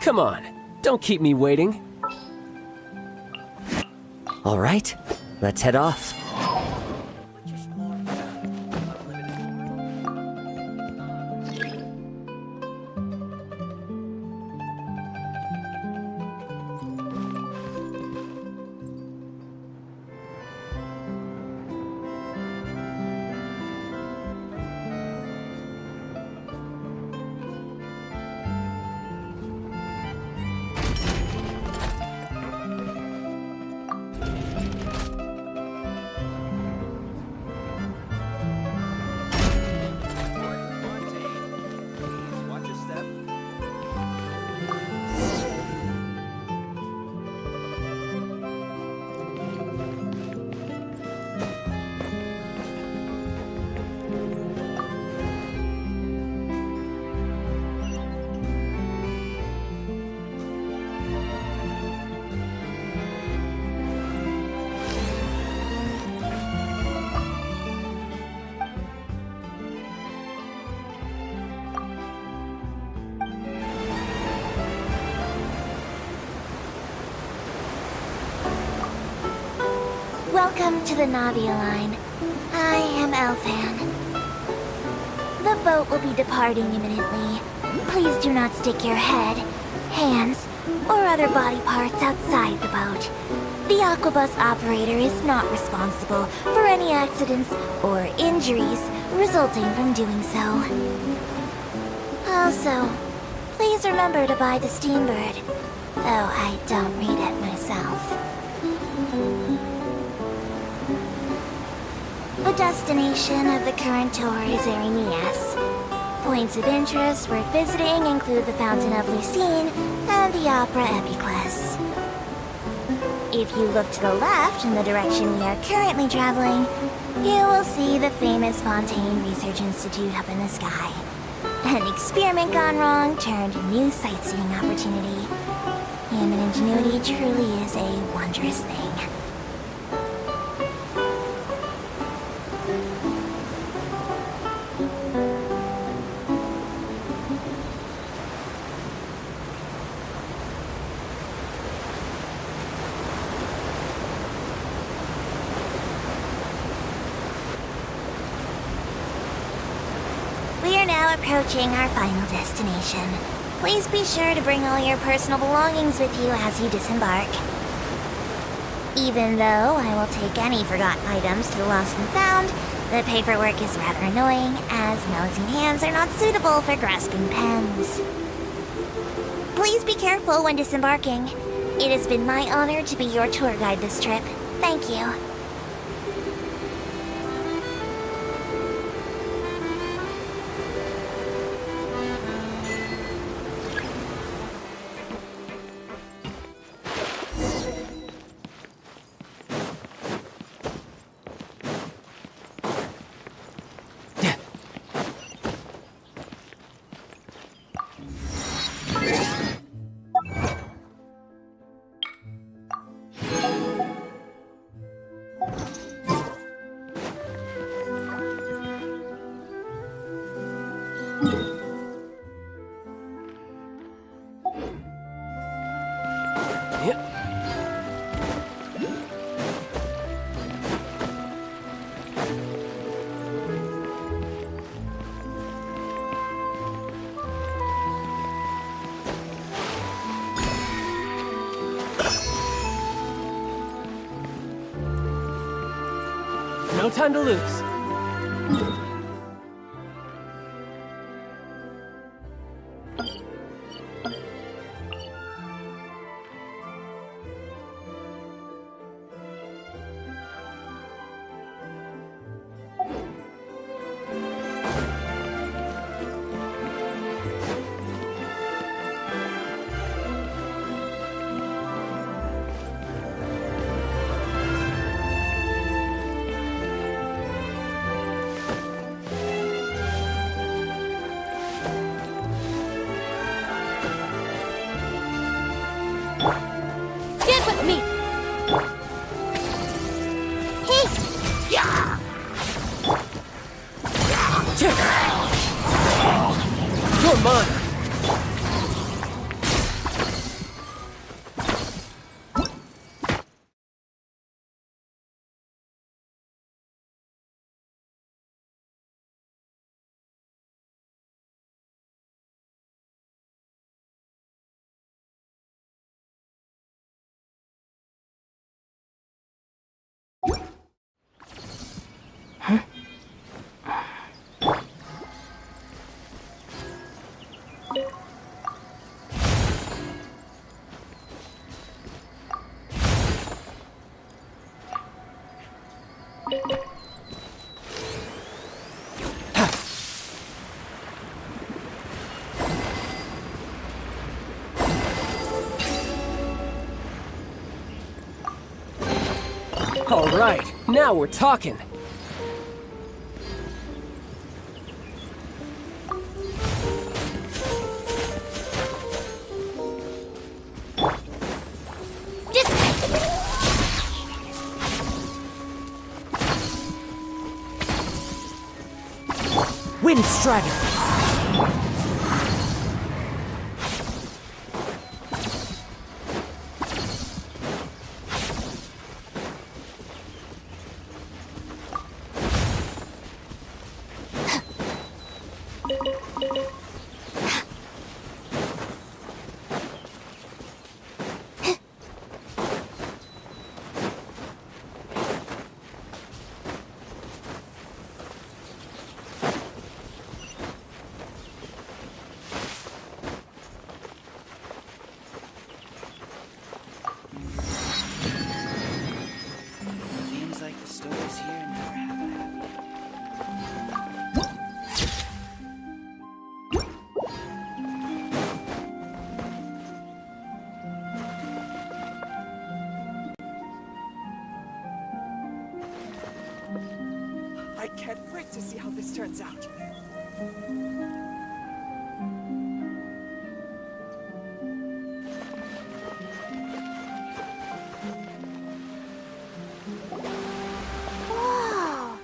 Come on, don't keep me waiting. All right, let's head off. Welcome to the Navia line. I am Elfan. The boat will be departing imminently. Please do not stick your head, hands, or other body parts outside the boat. The Aquabus operator is not responsible for any accidents or injuries resulting from doing so. Also, please remember to buy the Steambird, though I don't read it myself. The destination of the current tour is Erinias. Points of interest worth visiting include the Fountain of Lucine and the Opera Epiclese. If you look to the left in the direction we are currently traveling, you will see the famous Fontaine Research Institute up in the sky. An experiment gone wrong turned new sightseeing opportunity. Human ingenuity truly is a wondrous thing. We are now approaching our final destination. Please be sure to bring all your personal belongings with you as you disembark. Even though I will take any forgotten items to the lost and found, the paperwork is rather annoying, as nosing hands are not suitable for grasping pens. Please be careful when disembarking. It has been my honor to be your tour guide this trip. Thank you. No time to lose. You're mine! All right, now we're talking. Wind Strider. Seems like the stories here never have a happy I can't wait to see how this turns out. Whoa!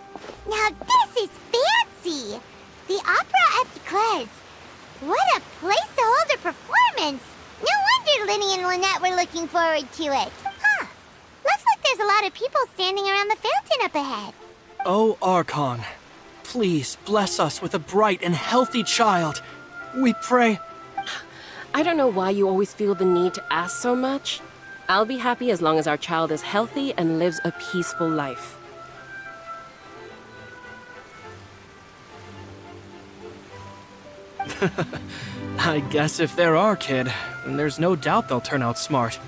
Now this is fancy! The Opera Epiclese. What a place to hold a performance! No wonder Linny and Lynette were looking forward to it. Huh. Looks like there's a lot of people standing around the fountain up ahead. Oh, Archon, please bless us with a bright and healthy child. We pray. I don't know why you always feel the need to ask so much. I'll be happy as long as our child is healthy and lives a peaceful life. I guess if they're our kid, then there's no doubt they'll turn out smart.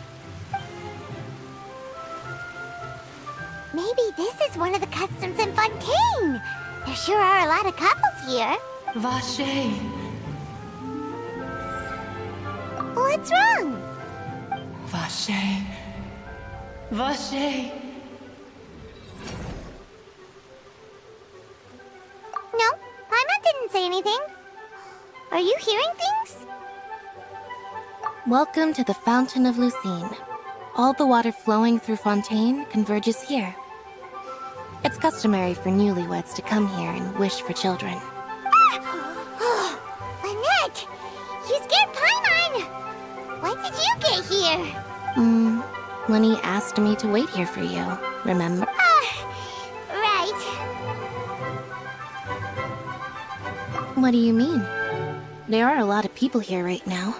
Maybe this is one of the customs in Fontaine. There sure are a lot of couples here. Vache, What's wrong? Vache, Vache. No, Paimon didn't say anything. Are you hearing things? Welcome to the Fountain of Lucine. All the water flowing through Fontaine converges here. It's customary for newlyweds to come here and wish for children. Lynette! You scared Paimon! When did you get here? Lenny asked me to wait here for you, remember? Right. What do you mean? There are a lot of people here right now.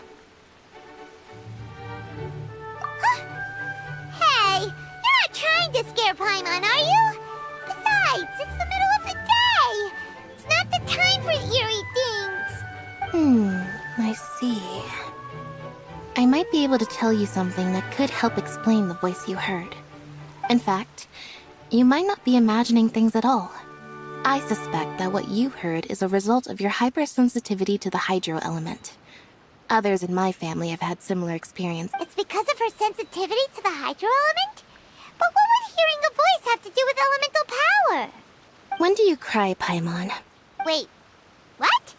Hey, you're not trying to scare Paimon, are you? Besides, it's the middle of the day. It's not the time for eerie things. I see. I might be able to tell you something that could help explain the voice you heard. In fact, you might not be imagining things at all. I suspect that what you heard is a result of your hypersensitivity to the hydro element. Others in my family have had similar experience. It's because of her sensitivity to the hydro element? But what would hearing a voice have to do with elemental power? When do you cry, Paimon? Wait, what?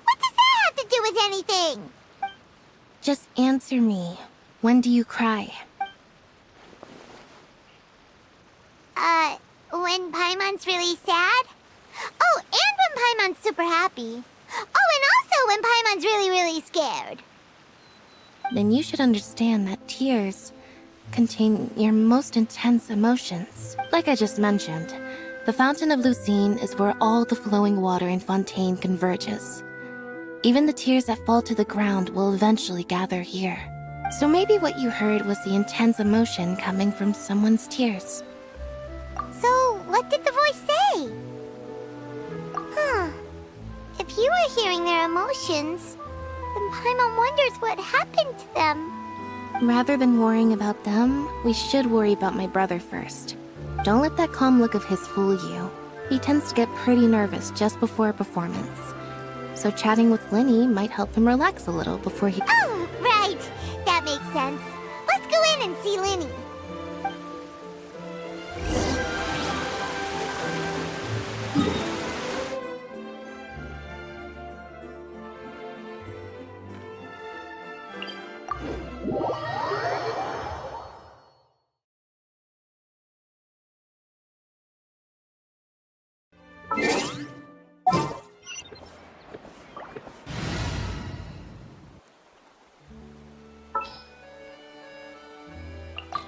What does that have to do with anything? Just answer me. When do you cry? When Paimon's really sad? Oh, and when Paimon's super happy. Oh, and also when Paimon's really, really scared. Then you should understand that tears contain your most intense emotions. Like I just mentioned, the Fountain of Lucine is where all the flowing water in Fontaine converges. Even the tears that fall to the ground will eventually gather here. So maybe what you heard was the intense emotion coming from someone's tears. So, what did the voice say? sharing their emotions. And Paimon wonders what happened to them. Rather than worrying about them, we should worry about my brother first. Don't let that calm look of his fool you. He tends to get pretty nervous just before a performance. So chatting with Linny might help him relax a little before he... Oh, right. That makes sense. Let's go in and see Linny.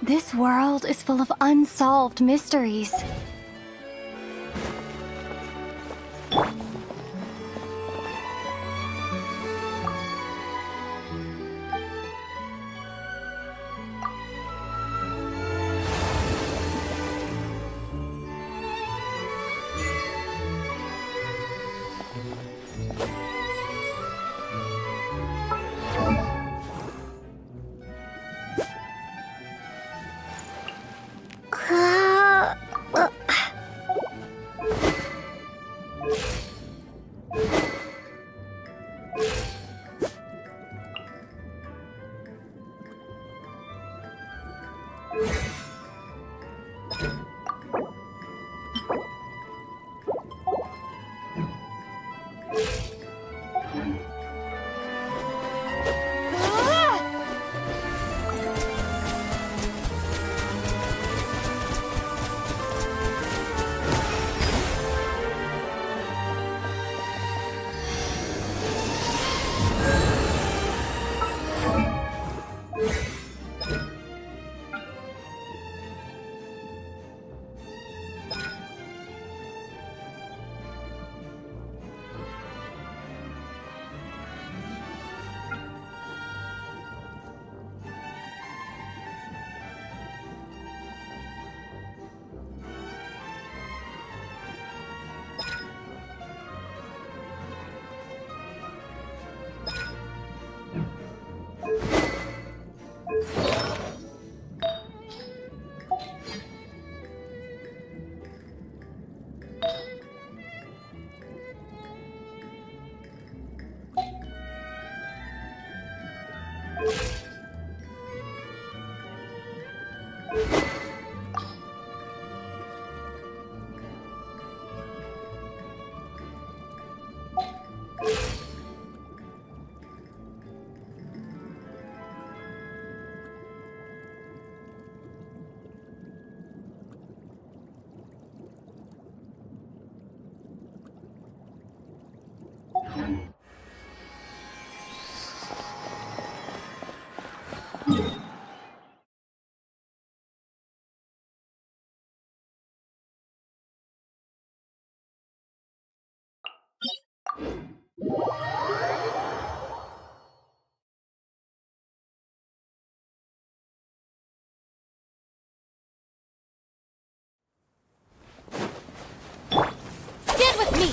This world is full of unsolved mysteries. Stand with me!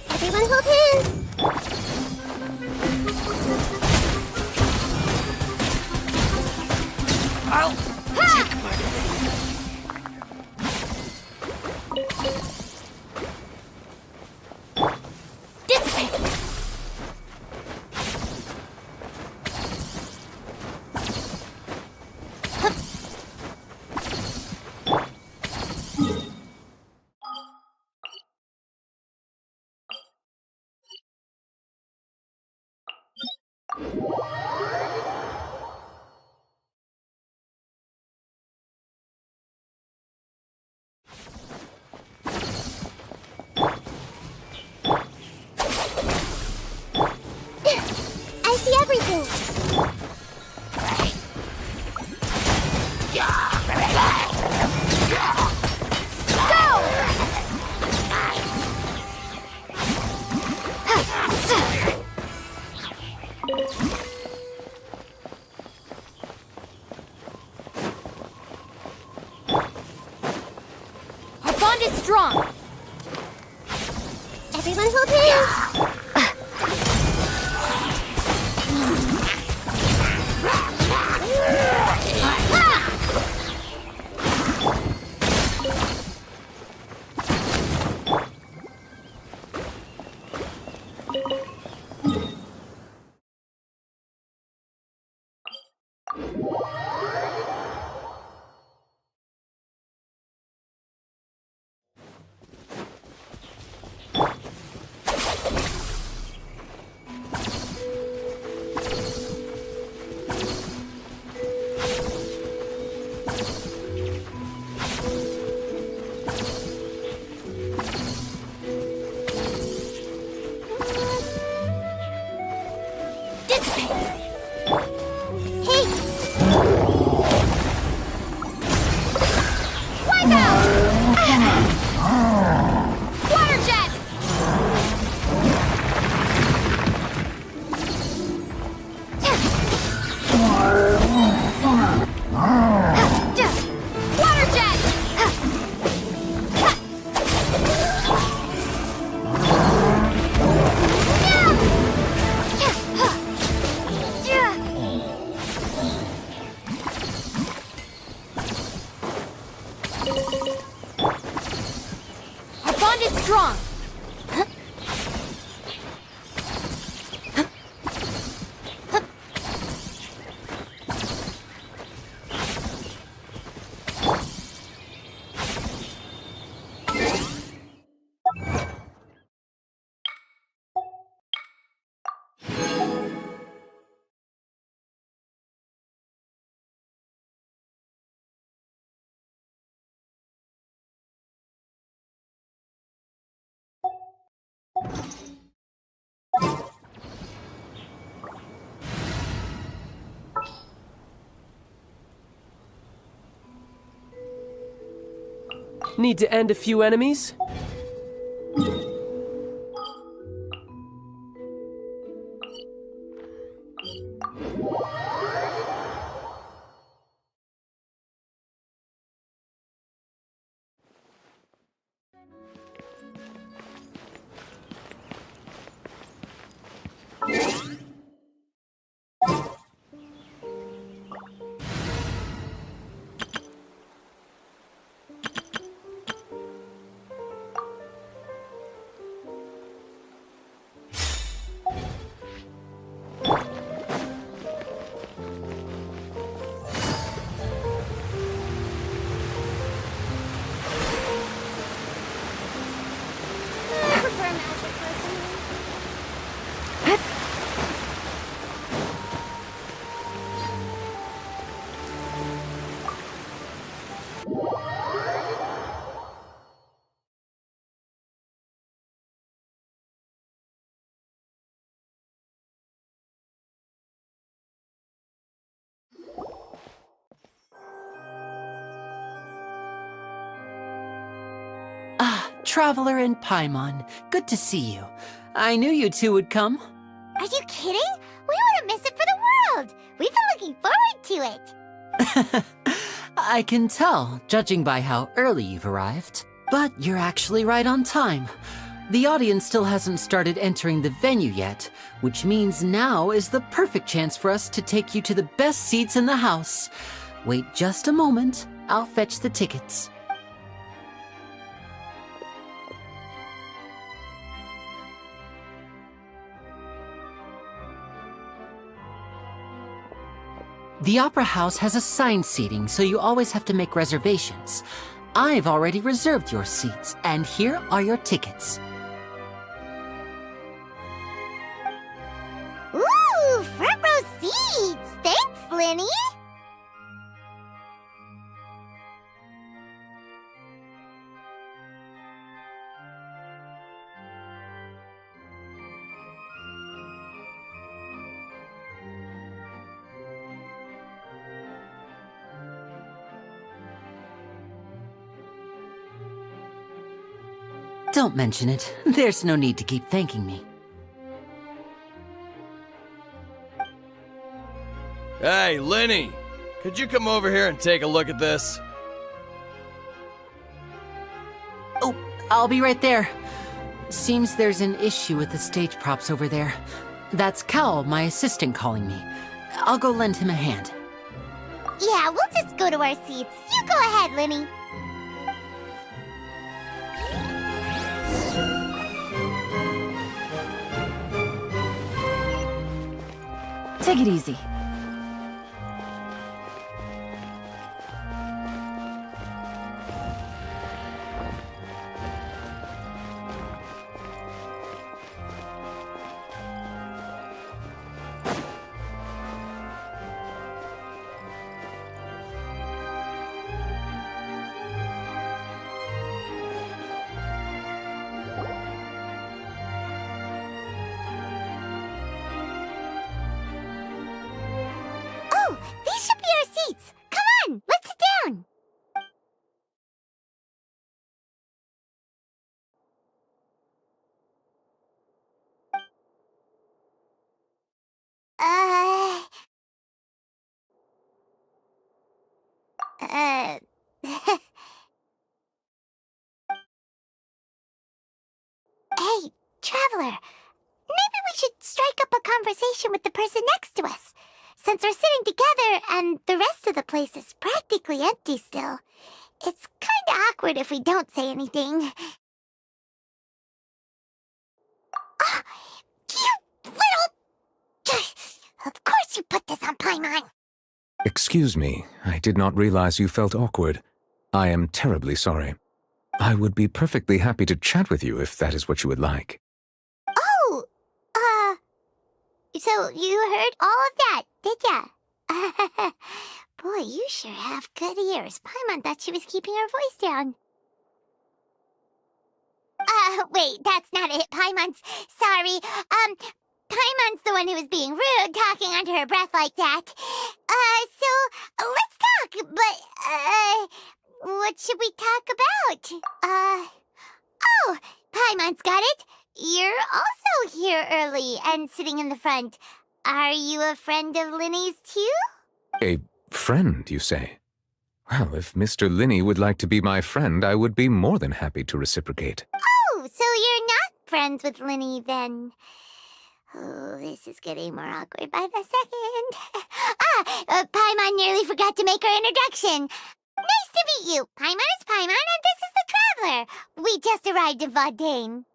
Everyone hold hands! I'll take my... Dissipate! I see everything! Our bond is strong! Everyone hold hands! Our bond is strong. Need to end a few enemies? I prefer magic personally. Traveler and Paimon, good to see you. I knew you two would come. Are you kidding? We wouldn't miss it for the world! We've been looking forward to it! I can tell, judging by how early you've arrived. But you're actually right on time. The audience still hasn't started entering the venue yet, which means now is the perfect chance for us to take you to the best seats in the house. Wait just a moment, I'll fetch the tickets. The Opera House has assigned seating, so you always have to make reservations. I've already reserved your seats, and here are your tickets. Ooh, front row seats! Thanks, Lenny! Don't mention it. There's no need to keep thanking me. Hey, Lenny! Could you come over here and take a look at this? Oh, I'll be right there. Seems there's an issue with the stage props over there. That's Cal, my assistant, calling me. I'll go lend him a hand. Yeah, we'll just go to our seats. You go ahead, Lenny. Take it easy. Oh, these should be our seats. Come on, let's sit down. Uh... Hey, Traveler. Maybe we should strike up a conversation with the person next to us. Since we're sitting together and the rest of the place is practically empty still, it's kinda awkward if we don't say anything. Ah, you little... Of course you put this on Paimon. Excuse me, I did not realize you felt awkward. I am terribly sorry. I would be perfectly happy to chat with you if that is what you would like. Oh, so you heard all of that, did ya? Boy, you sure have good ears. Paimon thought she was keeping her voice down. Wait, that's not it. Paimon's sorry. Paimon's the one who was being rude, talking under her breath like that. So, let's talk, but, what should we talk about? Oh, Paimon's got it. You're also here early and sitting in the front. Are you a friend of Linny's too? A friend, you say? Well, if Mr. Linney would like to be my friend, I would be more than happy to reciprocate. Oh, so you're not friends with Linny then? Oh, this is getting more awkward by the second. Paimon nearly forgot to make her introduction. Nice to meet you. Paimon is Paimon, and this is the Traveler. We just arrived in Fontaine.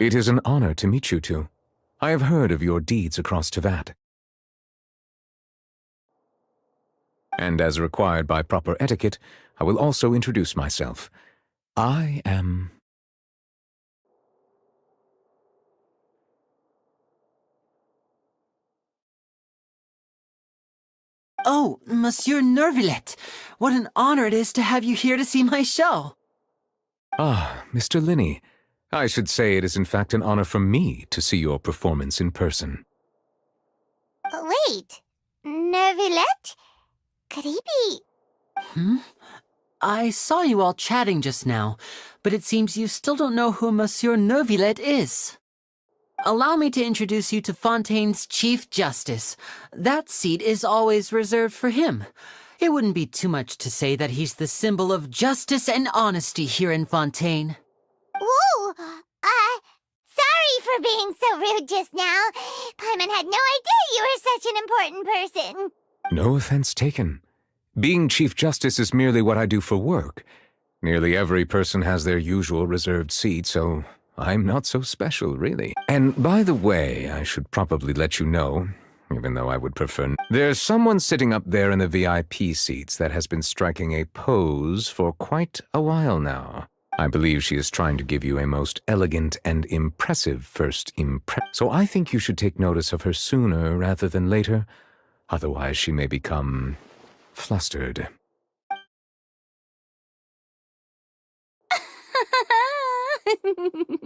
It is an honor to meet you two. I have heard of your deeds across Tevat. And as required by proper etiquette, I will also introduce myself. I am... Oh, Monsieur Nervillet! What an honor it is to have you here to see my show! Ah, Mr. Linney. I should say it is in fact an honor for me to see your performance in person. Wait, Nervillet? Could he be... I saw you all chatting just now, but it seems you still don't know who Monsieur Nervillet is. Allow me to introduce you to Fontaine's Chief Justice. That seat is always reserved for him. It wouldn't be too much to say that he's the symbol of justice and honesty here in Fontaine. Whoa! Sorry for being so rude just now. Paimon had no idea you were such an important person. No offense taken. Being Chief Justice is merely what I do for work. Nearly every person has their usual reserved seat, so I'm not so special, really. And by the way, I should probably let you know, even though I would prefer... There's someone sitting up there in the VIP seats that has been striking a pose for quite a while now. I believe she is trying to give you a most elegant and impressive first impression. So I think you should take notice of her sooner rather than later. Otherwise, she may become flustered.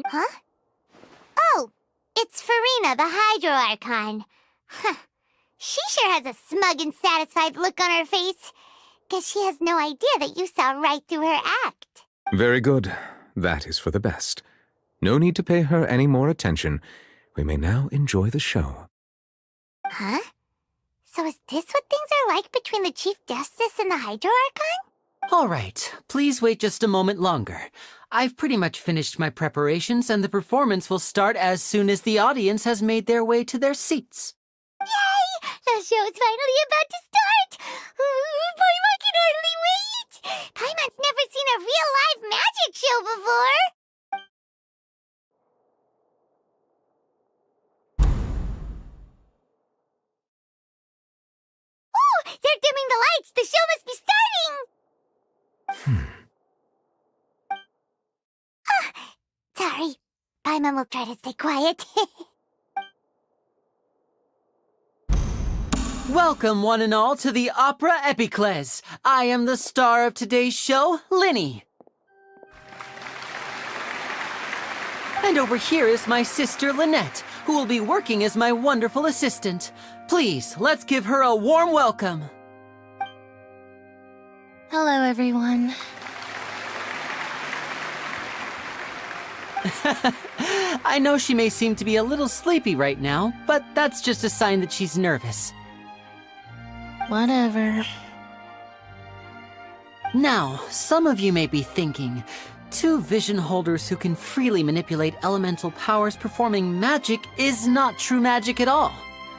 Huh? Oh, it's Farina, the Hydro Archon. Huh. She sure has a smug and satisfied look on her face. Guess she has no idea that you saw right through her act. Very good. That is for the best. No need to pay her any more attention. We may now enjoy the show. Huh? So is this what things are like between the Chief Justice and the Hydro Archon? All right, please wait just a moment longer. I've pretty much finished my preparations, and the performance will start as soon as the audience has made their way to their seats. Yay! The show's finally about to start! Paimon can hardly wait! Paimon's never seen a real live magic show before! Oh! They're dimming the lights! The show must be starting! Sorry. Paimon will try to stay quiet. Welcome, one and all, to the Opera Epiclese. I am the star of today's show, Linny. And over here is my sister, Lynette, who will be working as my wonderful assistant. Please, let's give her a warm welcome. Hello, everyone. I know she may seem to be a little sleepy right now, but that's just a sign that she's nervous. Whatever. Now, some of you may be thinking, two vision holders who can freely manipulate elemental powers performing magic is not true magic at all.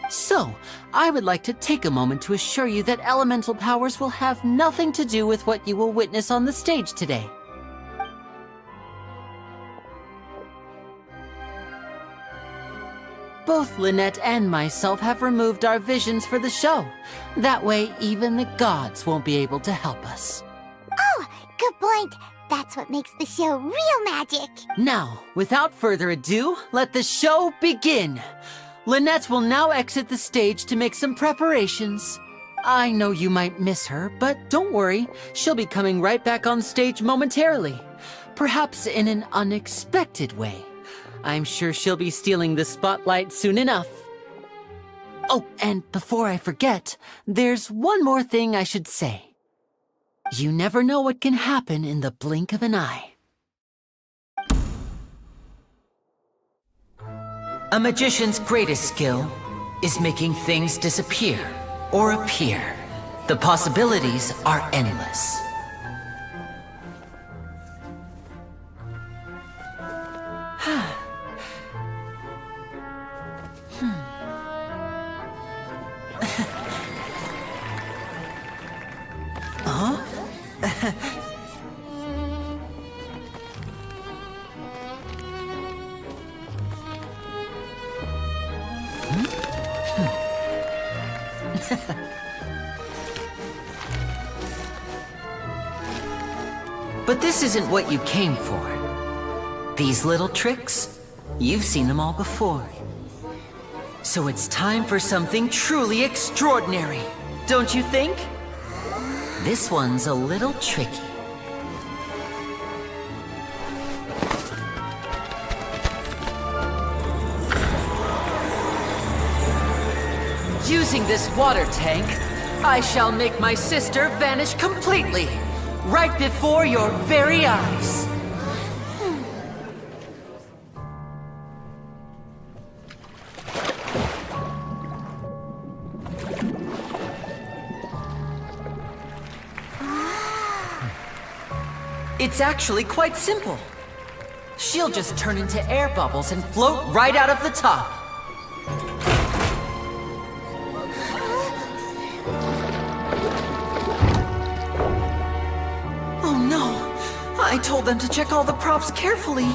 So, I would like to take a moment to assure you that elemental powers will have nothing to do with what you will witness on the stage today. Both Lynette and myself have removed our visions for the show. That way, even the gods won't be able to help us. Oh, good point. That's what makes the show real magic. Now, without further ado, let the show begin. Lynette will now exit the stage to make some preparations. I know you might miss her, but don't worry. She'll be coming right back on stage momentarily. Perhaps in an unexpected way. I'm sure she'll be stealing the spotlight soon enough. Oh, and before I forget, there's one more thing I should say. You never know what can happen in the blink of an eye. A magician's greatest skill is making things disappear or appear. The possibilities are endless. But this isn't what you came for. These little tricks, you've seen them all before. So it's time for something truly extraordinary, don't you think? This one's a little tricky. Using this water tank, I shall make my sister vanish completely, right before your very eyes. It's actually quite simple. She'll just turn into air bubbles and float right out of the top. Oh no! I told them to check all the props carefully.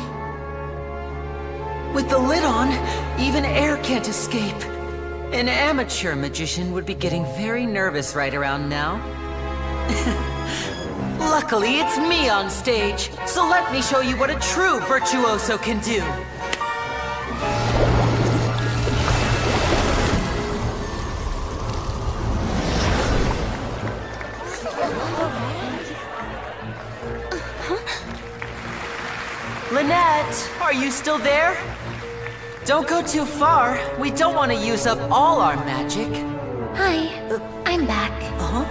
With the lid on, even air can't escape. An amateur magician would be getting very nervous right around now. Luckily, it's me on stage, so let me show you what a true virtuoso can do. Lynette, are you still there? Don't go too far. We don't want to use up all our magic. Hi, I'm back. Uh-huh.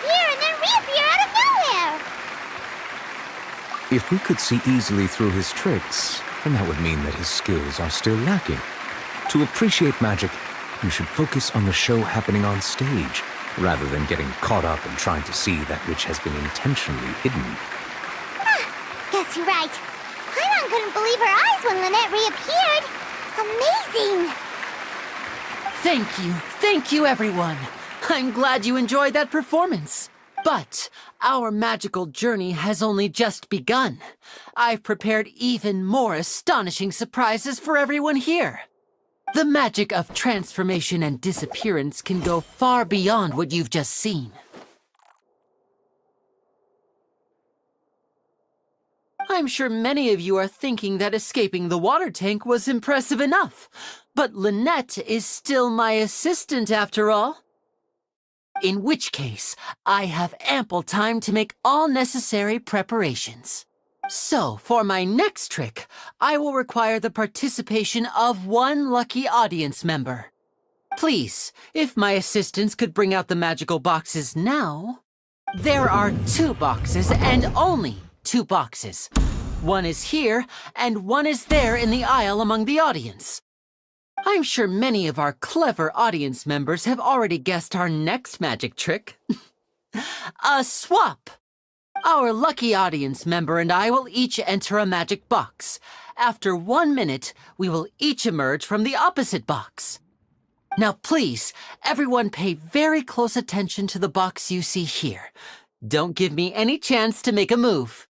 disappear and then reappear out of nowhere! If we could see easily through his tricks, then that would mean that his skills are still lacking. To appreciate magic, you should focus on the show happening on stage, rather than getting caught up in trying to see that which has been intentionally hidden. Guess you're right. Paimon couldn't believe her eyes when Lynette reappeared. Amazing! Thank you everyone. I'm glad you enjoyed that performance. But our magical journey has only just begun. I've prepared even more astonishing surprises for everyone here. The magic of transformation and disappearance can go far beyond what you've just seen. I'm sure many of you are thinking that escaping the water tank was impressive enough, but Lynette is still my assistant after all. In which case, I have ample time to make all necessary preparations. So, for my next trick, I will require the participation of one lucky audience member. Please, if my assistants could bring out the magical boxes now. There are 2 boxes and only 2 boxes. One is here and one is there in the aisle among the audience. I'm sure many of our clever audience members have already guessed our next magic trick. A swap! Our lucky audience member and I will each enter a magic box. After 1 minute, we will each emerge from the opposite box. Now please, everyone pay very close attention to the box you see here. Don't give me any chance to make a move.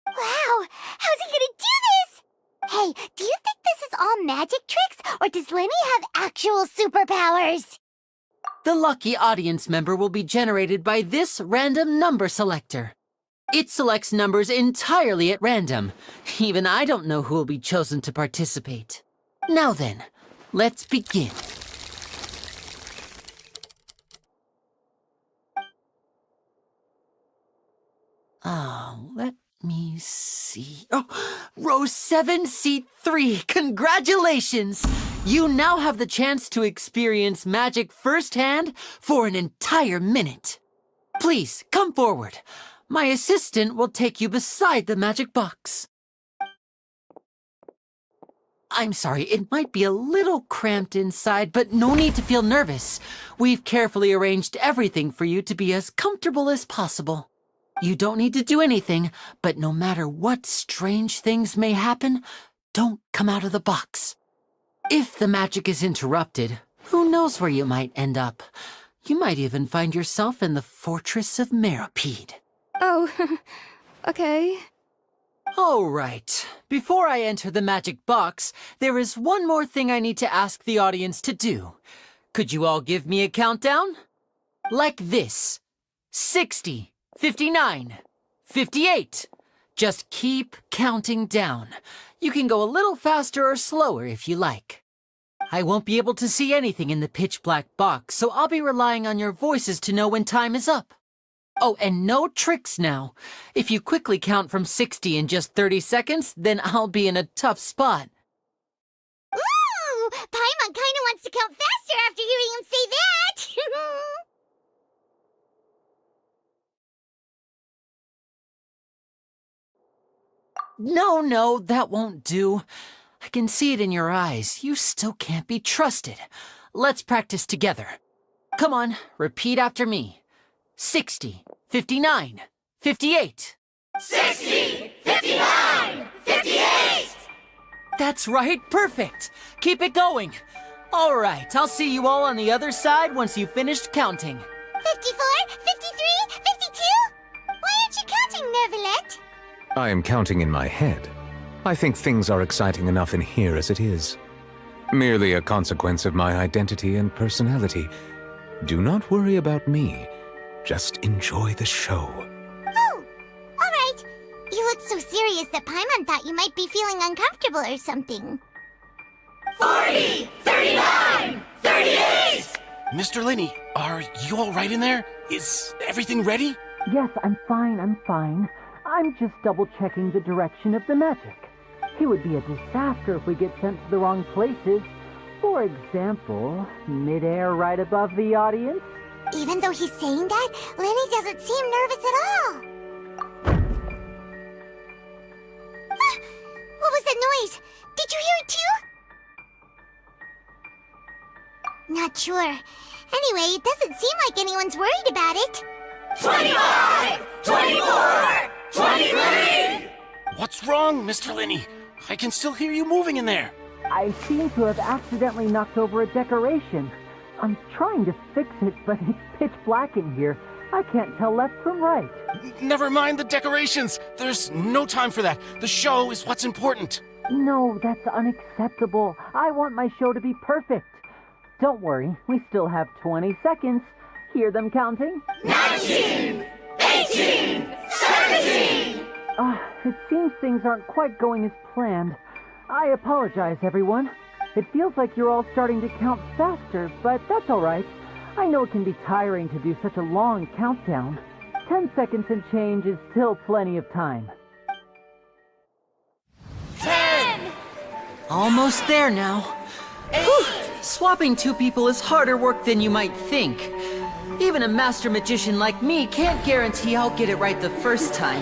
Wow! How's he gonna do this? Hey, do you think this is all magic tricks, or does Lenny have actual superpowers? The lucky audience member will be generated by this random number selector. It selects numbers entirely at random. Even I don't know who will be chosen to participate. Now then, let's begin. Let me see. Oh, row 7, seat 3. Congratulations! You now have the chance to experience magic firsthand for an entire minute. Please, come forward. My assistant will take you beside the magic box. I'm sorry, it might be a little cramped inside, but no need to feel nervous. We've carefully arranged everything for you to be as comfortable as possible. You don't need to do anything, but no matter what strange things may happen, don't come out of the box. If the magic is interrupted, who knows where you might end up? You might even find yourself in the Fortress of Meropide. Oh, okay. All right. Before I enter the magic box, there is one more thing I need to ask the audience to do. Could you all give me a countdown? Like this. 60, 59, 58. Just keep counting down. You can go a little faster or slower if you like. I won't be able to see anything in the pitch-black box, so I'll be relying on your voices to know when time is up. Oh, and no tricks now. If you quickly count from 60 in just 30 seconds, then I'll be in a tough spot. Ooh! Paimon kinda wants to count faster after hearing him say that! No, that won't do. I can see it in your eyes. You still can't be trusted. Let's practice together. Come on, repeat after me. 60, 59, 58. 60, 59, 58! That's right, perfect. Keep it going. All right, I'll see you all on the other side once you've finished counting. 54, 53, 52? Why aren't you counting, Nervalette? I am counting in my head. I think things are exciting enough in here as it is. Merely a consequence of my identity and personality. Do not worry about me. Just enjoy the show. Oh, all right. You look so serious that Paimon thought you might be feeling uncomfortable or something. 40, 39, 38! Mr. Linney, are you all right in there? Is everything ready? Yes, I'm fine. I'm just double-checking the direction of the magic. It would be a disaster if we get sent to the wrong places. For example, mid-air right above the audience. Even though he's saying that, Lenny doesn't seem nervous at all. What was that noise? Did you hear it too? Not sure. Anyway, it doesn't seem like anyone's worried about it. 25! 24! 23! What's wrong, Mr. Linney? I can still hear you moving in there. I seem to have accidentally knocked over a decoration. I'm trying to fix it, but it's pitch black in here. I can't tell left from right. Never mind the decorations. There's no time for that. The show is what's important. No, that's unacceptable. I want my show to be perfect. Don't worry, we still have 20 seconds. Hear them counting? 19! 18! 17! It seems things aren't quite going as planned. I apologize, everyone. It feels like you're all starting to count faster, but that's all right. I know it can be tiring to do such a long countdown. 10 seconds and change is still plenty of time. 10! Almost there now. 8! Swapping two people is harder work than you might think. Even a master magician like me can't guarantee I'll get it right the first time.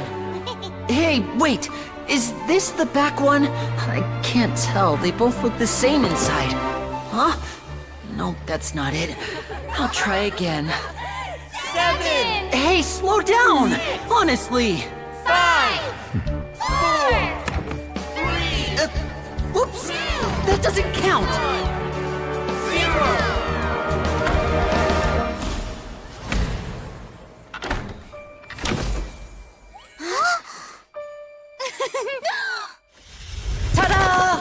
Hey, wait! Is this the back one? I can't tell. They both look the same inside. Huh? No, that's not it. I'll try again. 7! Hey, slow down! Honestly! 5! 4! 3! Whoops! That doesn't count! 0! Ta-da!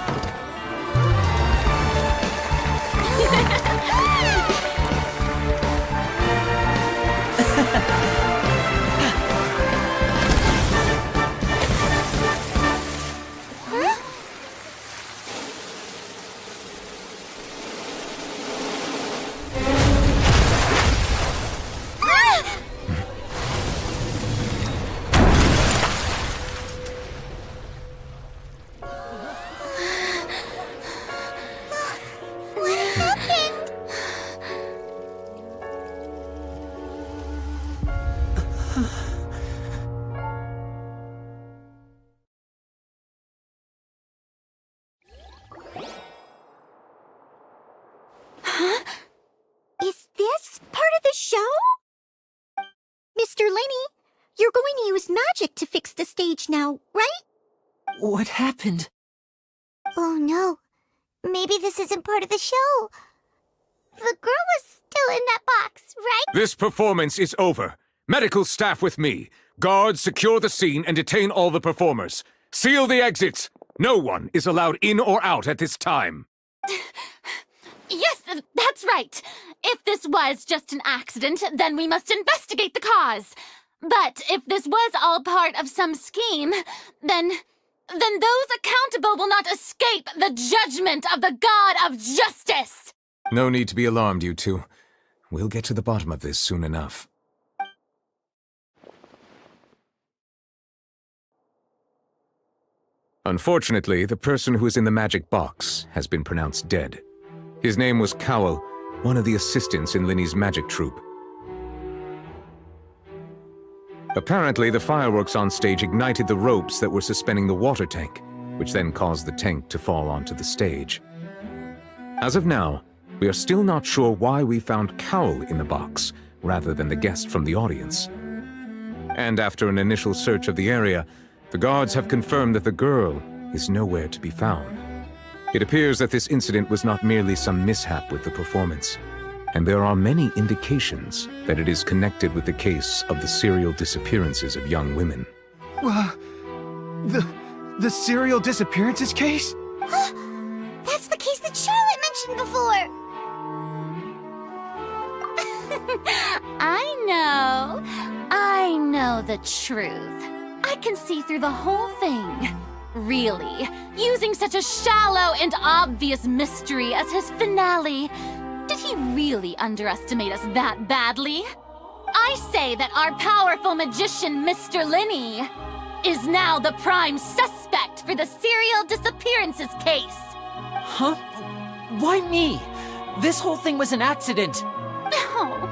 Is this part of the show? Mr. Lenny, you're going to use magic to fix the stage now, right? What happened? Oh no. Maybe this isn't part of the show. The girl was still in that box, right? This performance is over. Medical staff with me. Guards, secure the scene and detain all the performers. Seal the exits. No one is allowed in or out at this time. Yes, that's right. If this was just an accident, then we must investigate the cause. But if this was all part of some scheme, then those accountable will not escape the judgment of the God of Justice. No need to be alarmed, you two. We'll get to the bottom of this soon enough. Unfortunately, the person who is in the magic box has been pronounced dead. His name was Cowell, one of the assistants in Linny's magic troupe. Apparently, the fireworks on stage ignited the ropes that were suspending the water tank, which then caused the tank to fall onto the stage. As of now, we are still not sure why we found Cowell in the box, rather than the guest from the audience. And after an initial search of the area, the guards have confirmed that the girl is nowhere to be found. It appears that this incident was not merely some mishap with the performance, and there are many indications that it is connected with the case of the serial disappearances of young women. The serial disappearances case? That's the case that Charlotte mentioned before! I know the truth. I can see through the whole thing. Really, using such a shallow and obvious mystery as his finale. Did he really underestimate us that badly? I say that our powerful magician, Mr. Linney, is now the prime suspect for the serial disappearances case. Huh? Why me? This whole thing was an accident. Oh,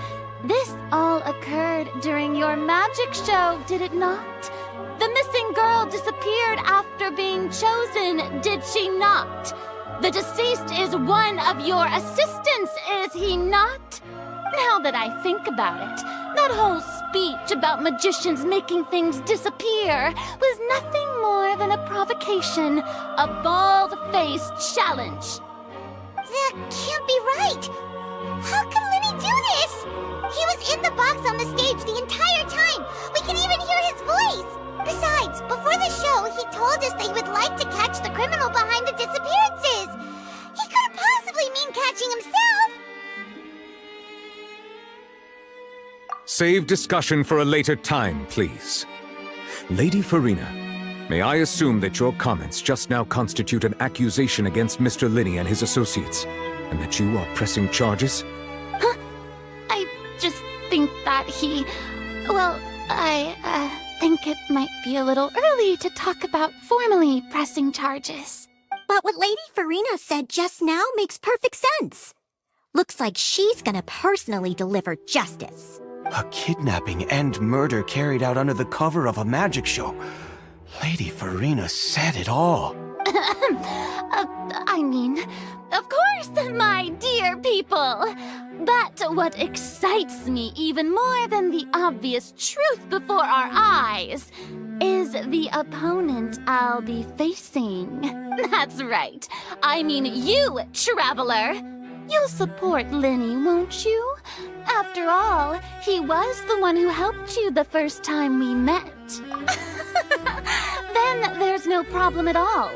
This all occurred during your magic show, did it not? The missing girl disappeared after being chosen, did she not? The deceased is one of your assistants, is he not? Now that I think about it, that whole speech about magicians making things disappear was nothing more than a provocation, a bald-faced challenge. That can't be right! How could Lenny do this? He was in the box on the stage the entire time! We can even hear his voice! Besides, before the show, he told us that he would like to catch the criminal behind the disappearances! He couldn't possibly mean catching himself! Save discussion for a later time, please. Lady Farina, may I assume that your comments just now constitute an accusation against Mr. Linney and his associates, and that you are pressing charges? Huh? I just think that he... Well, I think it might be a little early to talk about formally pressing charges. But what Lady Farina said just now makes perfect sense. Looks like she's gonna personally deliver justice. A kidnapping and murder carried out under the cover of a magic show. Lady Farina said it all. I mean, of course, my dear people. But what excites me even more than the obvious truth before our eyes is the opponent I'll be facing. That's right. I mean you, Traveler. You'll support Lenny, won't you? After all, he was the one who helped you the first time we met. Then there's no problem at all.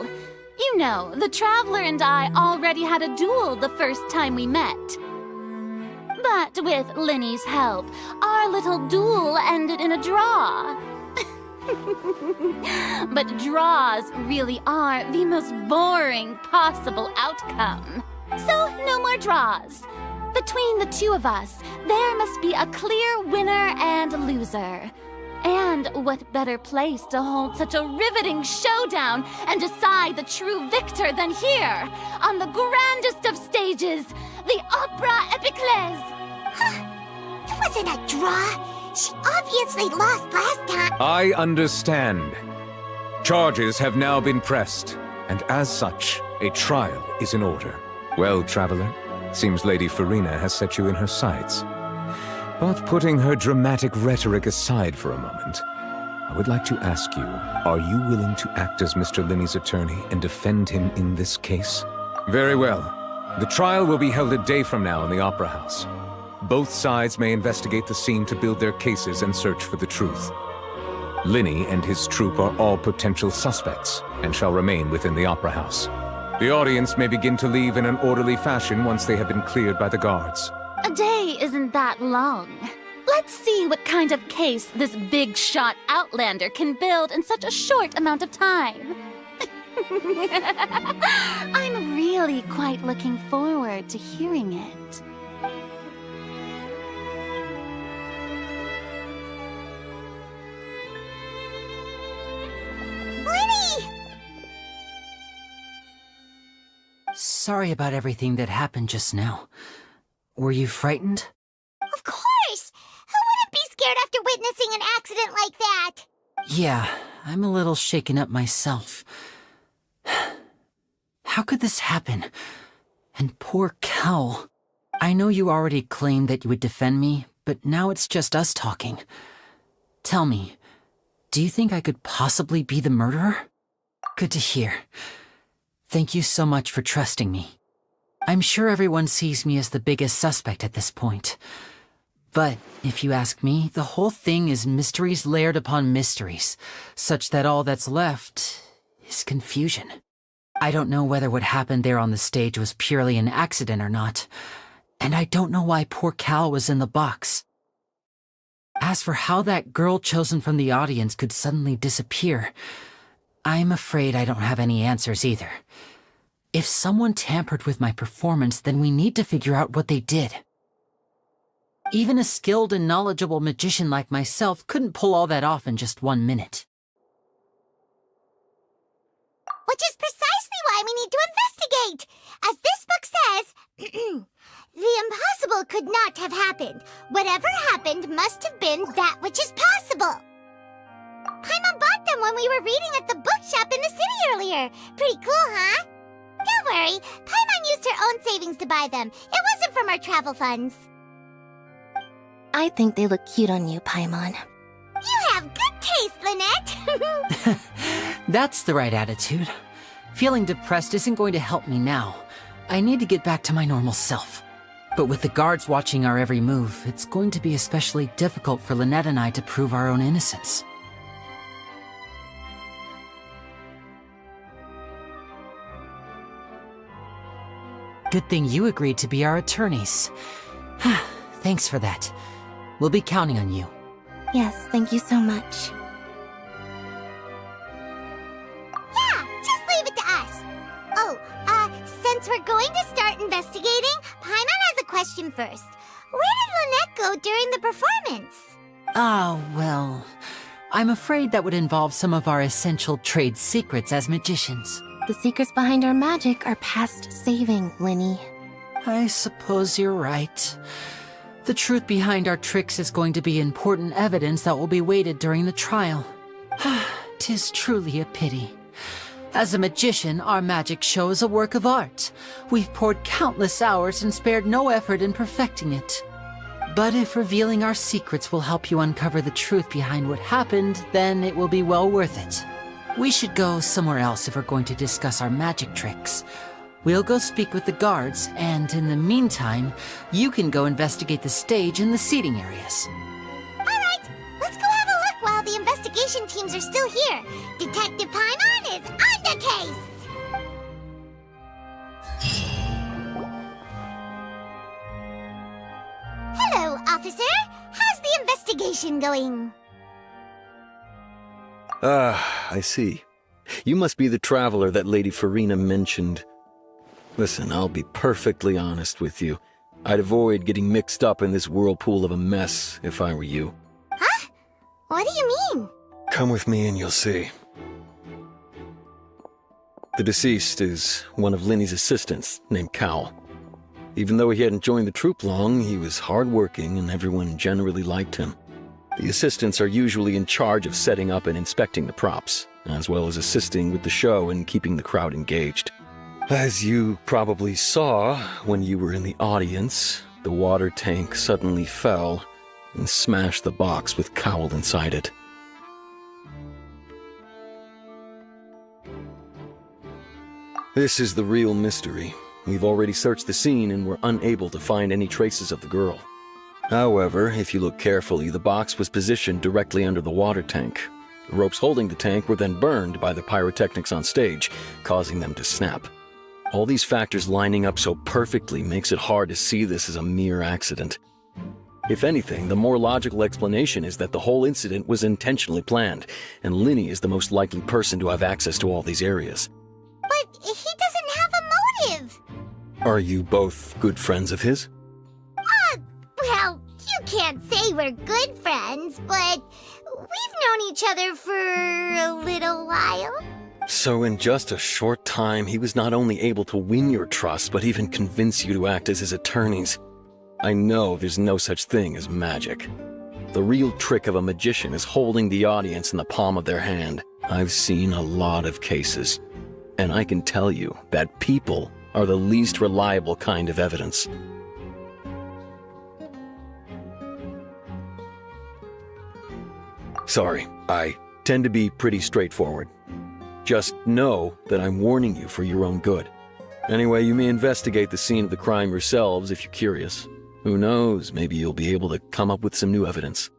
You know, the Traveler and I already had a duel the first time we met. But with Lenny's help, our little duel ended in a draw. But draws really are the most boring possible outcome. So, no more draws. Between the two of us, there must be a clear winner and loser. And what better place to hold such a riveting showdown and decide the true victor than here, on the grandest of stages, the Opera Epiclese. It wasn't a draw. She obviously lost last time. I understand. Charges have now been pressed, and as such, a trial is in order. Well, Traveler, seems Lady Farina has set you in her sights. But putting her dramatic rhetoric aside for a moment, I would like to ask you, are you willing to act as Mr. Linney's attorney and defend him in this case? Very well. The trial will be held a day from now in the Opera House. Both sides may investigate the scene to build their cases and search for the truth. Linney and his troupe are all potential suspects and shall remain within the Opera House. The audience may begin to leave in an orderly fashion once they have been cleared by the guards. A day isn't that long. Let's see what kind of case this big-shot outlander can build in such a short amount of time. I'm really quite looking forward to hearing it. Sorry about everything that happened just now. Were you frightened? Of course! Who wouldn't be scared after witnessing an accident like that? Yeah, I'm a little shaken up myself. How could this happen? And poor Cal. I know you already claimed that you would defend me, but now it's just us talking. Tell me, do you think I could possibly be the murderer? Good to hear. Thank you so much for trusting me. I'm sure everyone sees me as the biggest suspect at this point. But if you ask me, the whole thing is mysteries layered upon mysteries, such that all that's left is confusion. I don't know whether what happened there on the stage was purely an accident or not, and I don't know why poor Cal was in the box. As for how that girl chosen from the audience could suddenly disappear, I'm afraid I don't have any answers either. If someone tampered with my performance, then we need to figure out what they did. Even a skilled and knowledgeable magician like myself couldn't pull all that off in just 1 minute. Which is precisely why we need to investigate! As this book says, the impossible could not have happened. Whatever happened must have been that which is possible. Paimon bought them when we were reading at the bookshop in the city earlier. Pretty cool, huh? Don't worry, Paimon used her own savings to buy them. It wasn't from our travel funds. I think they look cute on you, Paimon. You have good taste, Lynette. That's the right attitude. Feeling depressed isn't going to help me now. I need to get back to my normal self. But with the guards watching our every move, it's going to be especially difficult for Lynette and I to prove our own innocence. Good thing you agreed to be our attorneys. Thanks for that. We'll be counting on you. Yes, thank you so much. Yeah, just leave it to us. Oh, since we're going to start investigating, Paimon has a question first. Where did Lynette go during the performance? Oh, well, I'm afraid that would involve some of our essential trade secrets as magicians. The secrets behind our magic are past saving, Linny. I suppose you're right. The truth behind our tricks is going to be important evidence that will be weighted during the trial. 'Tis truly a pity. As a magician, our magic show is a work of art. We've poured countless hours and spared no effort in perfecting it. But if revealing our secrets will help you uncover the truth behind what happened, then it will be well worth it. We should go somewhere else if we're going to discuss our magic tricks. We'll go speak with the guards, and in the meantime, you can go investigate the stage and the seating areas. Alright, let's go have a look while the investigation teams are still here. Detective Paimon is on the case! Hello, officer. How's the investigation going? I see. You must be the traveler that Lady Farina mentioned. Listen, I'll be perfectly honest with you. I'd avoid getting mixed up in this whirlpool of a mess if I were you. Huh? What do you mean? Come with me and you'll see. The deceased is one of Linny's assistants, named Cal. Even though he hadn't joined the troupe long, he was hardworking and everyone generally liked him. The assistants are usually in charge of setting up and inspecting the props, as well as assisting with the show and keeping the crowd engaged. As you probably saw when you were in the audience, the water tank suddenly fell and smashed the box with Cowl inside it. This is the real mystery. We've already searched the scene and were unable to find any traces of the girl. However, if you look carefully, the box was positioned directly under the water tank. The ropes holding the tank were then burned by the pyrotechnics on stage, causing them to snap. All these factors lining up so perfectly makes it hard to see this as a mere accident. If anything, the more logical explanation is that the whole incident was intentionally planned, and Linny is the most likely person to have access to all these areas. But he doesn't have a motive! Are you both good friends of his? Well, you can't say we're good friends, but we've known each other for a little while. So in just a short time, he was not only able to win your trust, but even convince you to act as his attorneys. I know there's no such thing as magic. The real trick of a magician is holding the audience in the palm of their hand. I've seen a lot of cases, and I can tell you that people are the least reliable kind of evidence. Sorry, I tend to be pretty straightforward. Just know that I'm warning you for your own good. Anyway, you may investigate the scene of the crime yourselves if you're curious. Who knows, maybe you'll be able to come up with some new evidence.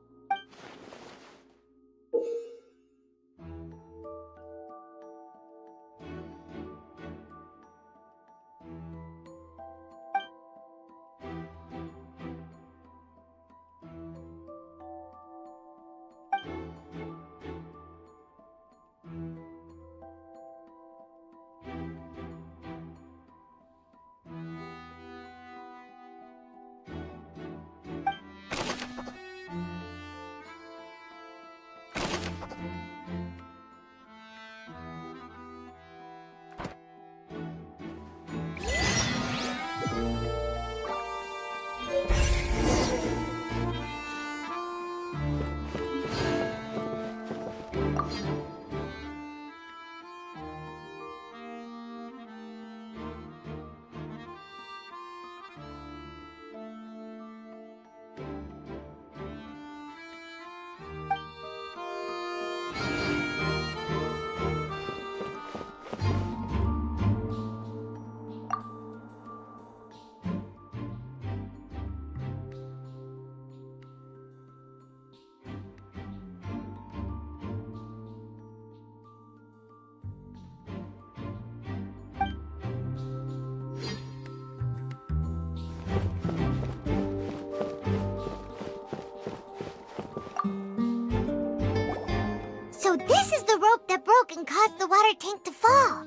can cause the water tank to fall.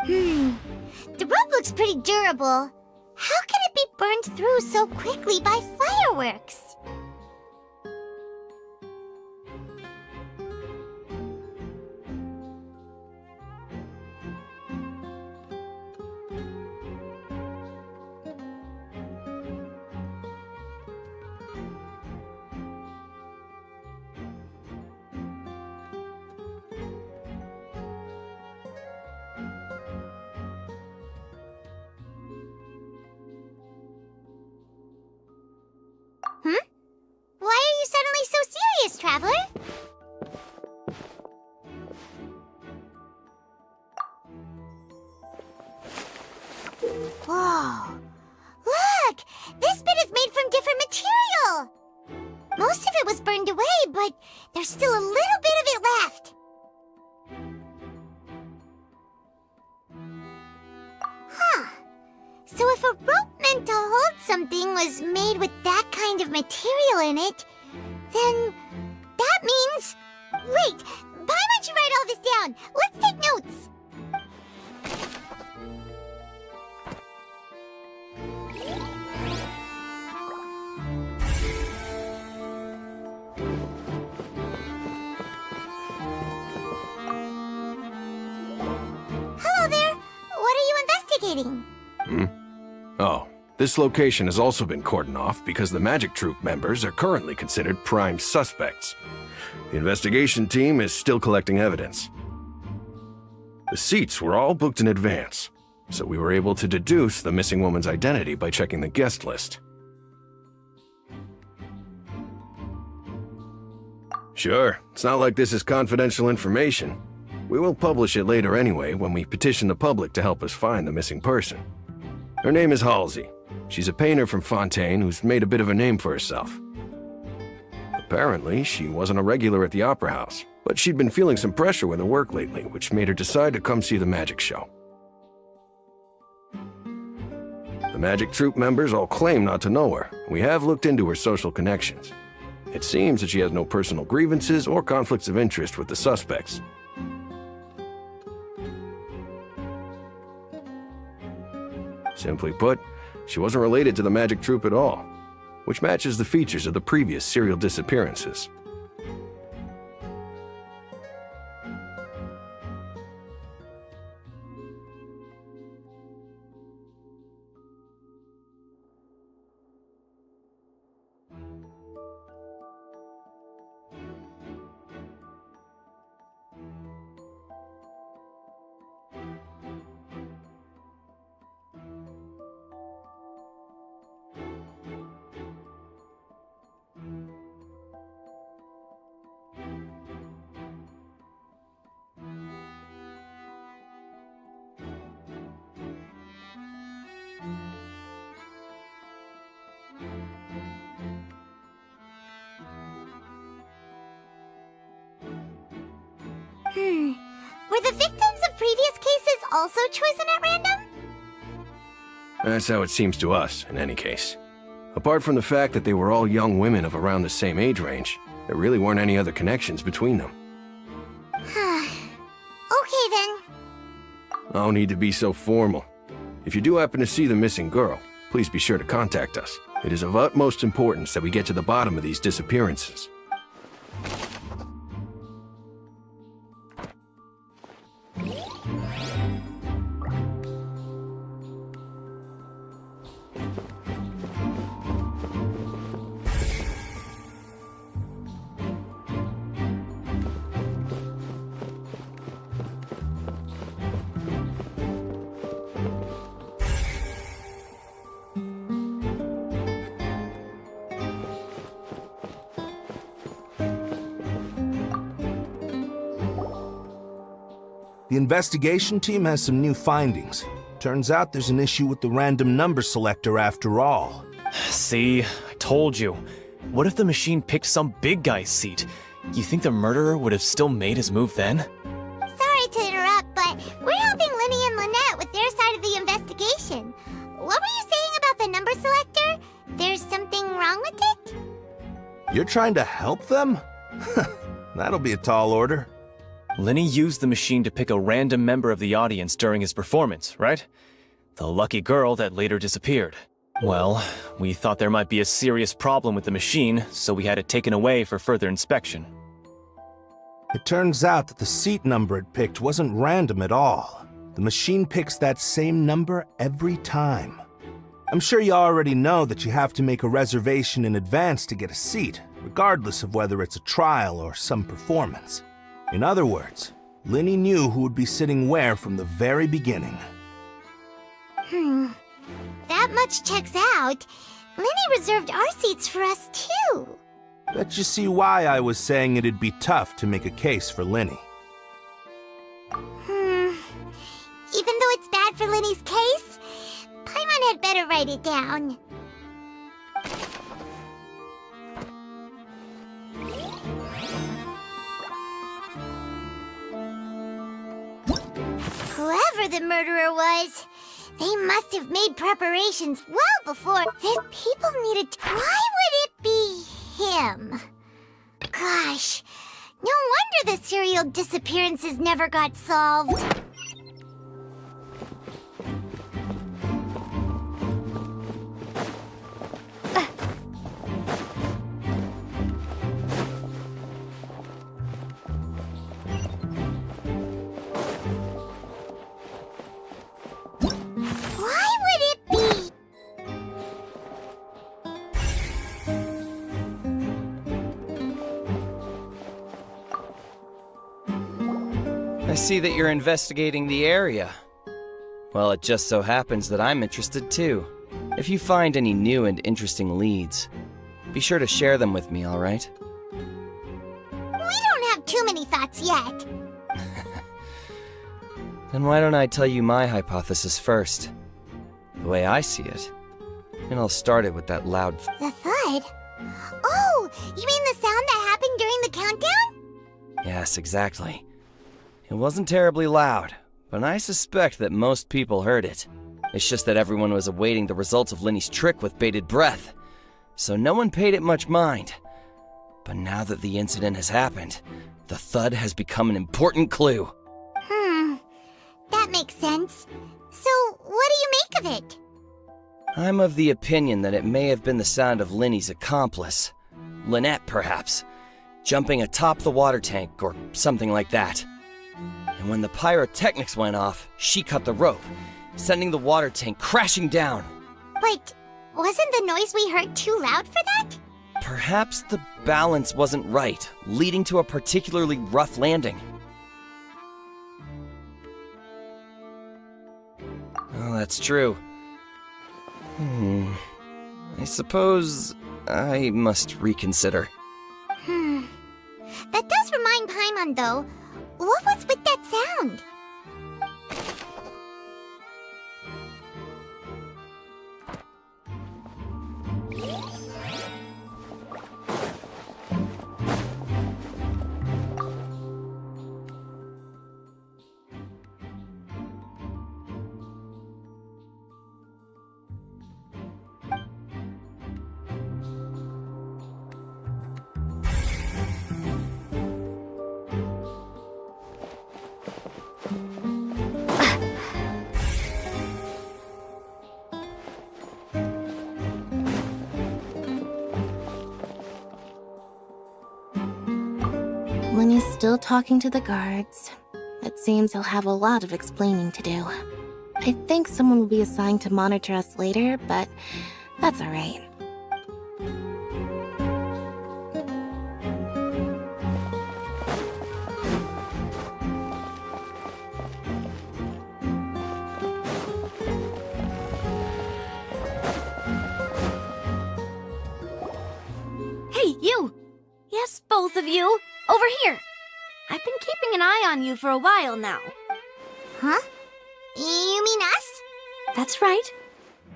The rope looks pretty durable. How can it be burned through so quickly by fireworks? Why are you suddenly so serious, Traveler? Whoa! Look! This bit is made from different material! Most of it was burned away, but there's still a little bit of it left. Huh. So if a rope meant to hold something was made with that kind of material in it, then that means... Wait, why don't you write all this down? Let's take notes. Hello there. What are you investigating? Oh, this location has also been cordoned off because the Magic Troop members are currently considered prime suspects. The investigation team is still collecting evidence. The seats were all booked in advance, so we were able to deduce the missing woman's identity by checking the guest list. Sure, it's not like this is confidential information. We will publish it later anyway when we petition the public to help us find the missing person. Her name is Halsey. She's a painter from Fontaine who's made a bit of a name for herself. Apparently, she wasn't a regular at the Opera House, but she'd been feeling some pressure with her work lately, which made her decide to come see the magic show. The Magic Troop members all claim not to know her. We have looked into her social connections. It seems that she has no personal grievances or conflicts of interest with the suspects. Simply put, she wasn't related to the Magic Troop at all, which matches the features of the previous serial disappearances. Were the victims of previous cases also chosen at random? That's how it seems to us, in any case. Apart from the fact that they were all young women of around the same age range, there really weren't any other connections between them. Okay then. No need to be so formal. If you do happen to see the missing girl, please be sure to contact us. It is of utmost importance that we get to the bottom of these disappearances. The investigation team has some new findings. Turns out there's an issue with the random number selector after all. See, I told you. What if the machine picked some big guy's seat? You think the murderer would have still made his move then? Sorry to interrupt, but we're helping Lenny and Lynette with their side of the investigation. What were you saying about the number selector? There's something wrong with it? You're trying to help them? That'll be a tall order. Lenny used the machine to pick a random member of the audience during his performance, right? The lucky girl that later disappeared. Well, we thought there might be a serious problem with the machine, so we had it taken away for further inspection. It turns out that the seat number it picked wasn't random at all. The machine picks that same number every time. I'm sure you already know that you have to make a reservation in advance to get a seat, regardless of whether it's a trial or some performance. In other words, Lenny knew who would be sitting where from the very beginning. That much checks out. Lenny reserved our seats for us, too. Bet you see why I was saying it'd be tough to make a case for Lenny. Even though it's bad for Lenny's case, Paimon had better write it down. Whoever the murderer was, they must have made preparations well before. These people needed... Why would it be him? Gosh, no wonder the serial disappearances never got solved. I see that you're investigating the area. Well, it just so happens that I'm interested too. If you find any new and interesting leads, be sure to share them with me, alright? We don't have too many thoughts yet. Then why don't I tell you my hypothesis first? The way I see it. And I'll start it with that loud... The thud? Oh, you mean the sound that happened during the countdown? Yes, exactly. It wasn't terribly loud, but I suspect that most people heard it. It's just that everyone was awaiting the results of Lenny's trick with bated breath, so no one paid it much mind. But now that the incident has happened, the thud has become an important clue. That makes sense. So, what do you make of it? I'm of the opinion that it may have been the sound of Lenny's accomplice. Lynette, perhaps. Jumping atop the water tank or something like that. And when the pyrotechnics went off, she cut the rope, sending the water tank crashing down. But wasn't the noise we heard too loud for that? Perhaps the balance wasn't right, leading to a particularly rough landing. Oh, that's true. I suppose I must reconsider. That does remind Paimon, though. What was with that sound? When he's still talking to the guards, it seems he'll have a lot of explaining to do. I think someone will be assigned to monitor us later, but that's alright. Hey, you! Yes, both of you! Over here! I've been keeping an eye on you for a while now. Huh? You mean us? That's right.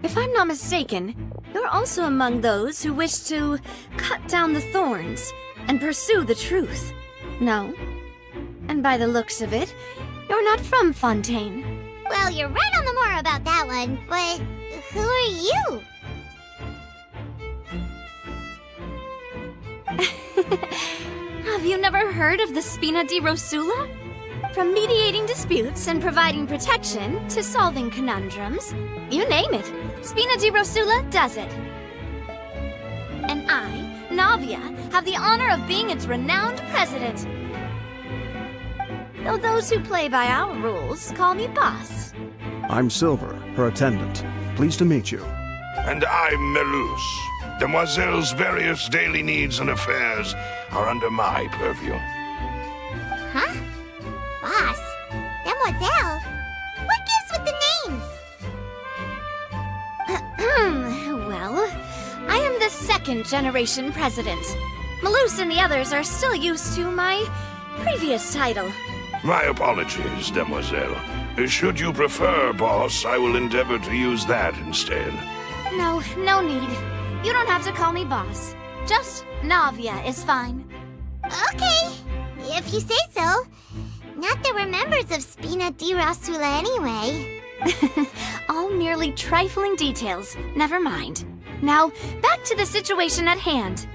If I'm not mistaken, you're also among those who wish to cut down the thorns and pursue the truth. No? And by the looks of it, you're not from Fontaine. Well, you're right on the more about that one, but who are you? Have you never heard of the Spina di Rosula? From mediating disputes and providing protection to solving conundrums, you name it, Spina di Rosula does it. And I, Navia, have the honor of being its renowned president. Though those who play by our rules call me boss. I'm Silver, her attendant. Pleased to meet you. And I'm Melus. Demoiselle's various daily needs and affairs are under my purview. Huh? Boss? Demoiselle? What gives with the names? Well, I am the second generation president. Melus and the others are still used to my previous title. My apologies, Demoiselle. Should you prefer, boss, I will endeavor to use that instead. No need. You don't have to call me boss. Just Navia is fine. Okay, if you say so. Not that we're members of Spina di Rosula anyway. All merely trifling details. Never mind. Now, back to the situation at hand.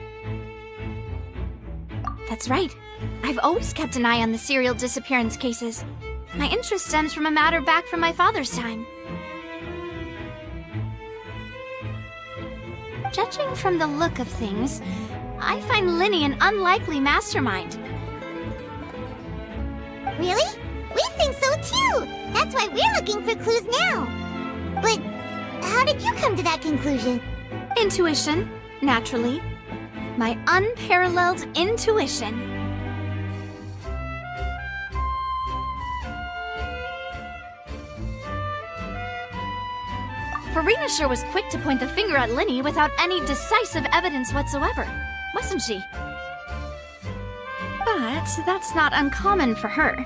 That's right. I've always kept an eye on the serial disappearance cases. My interest stems from a matter back from my father's time. Judging from the look of things, I find Linny an unlikely mastermind. Really? We think so too! That's why we're looking for clues now. But how did you come to that conclusion? Intuition, naturally. My unparalleled intuition. Farina sure was quick to point the finger at Linny without any decisive evidence whatsoever, wasn't she? But that's not uncommon for her.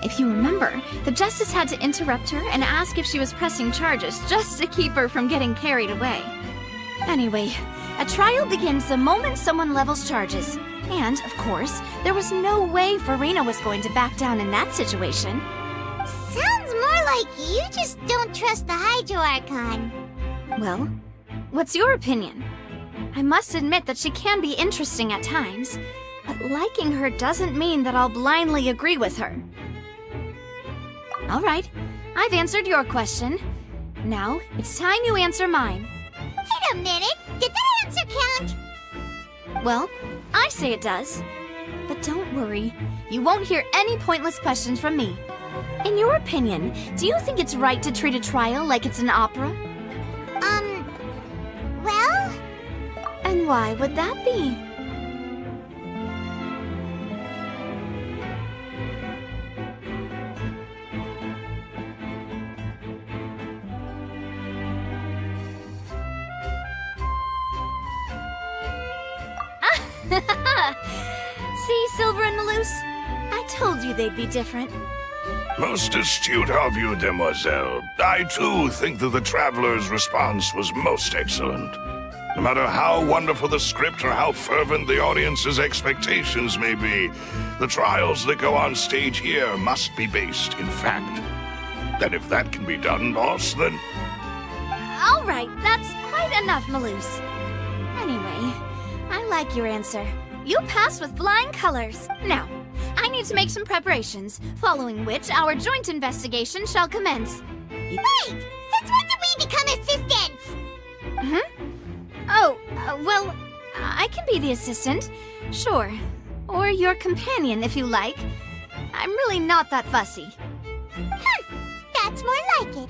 If you remember, the Justice had to interrupt her and ask if she was pressing charges just to keep her from getting carried away. Anyway, a trial begins the moment someone levels charges. And, of course, there was no way Farina was going to back down in that situation. Sounds more like you just don't trust the Hydro Archon. Well, what's your opinion? I must admit that she can be interesting at times, but liking her doesn't mean that I'll blindly agree with her. All right, I've answered your question. Now, it's time you answer mine. Wait a minute, did that answer count? Well, I say it does. But don't worry, you won't hear any pointless questions from me. In your opinion, do you think it's right to treat a trial like it's an opera? Well? And why would that be? See, Silver and Melus? I told you they'd be different. Most astute of you, Demoiselle. I, too, think that the Traveler's response was most excellent. No matter how wonderful the script or how fervent the audience's expectations may be, the trials that go on stage here must be based in fact. And if that can be done, boss, then... All right, that's quite enough, Melus. Anyway, I like your answer. You passed with flying colors. Now, I need to make some preparations, following which our joint investigation shall commence. Wait! Since when did we become assistants? Oh, well, I can be the assistant, sure. Or your companion, if you like. I'm really not that fussy. That's more like it.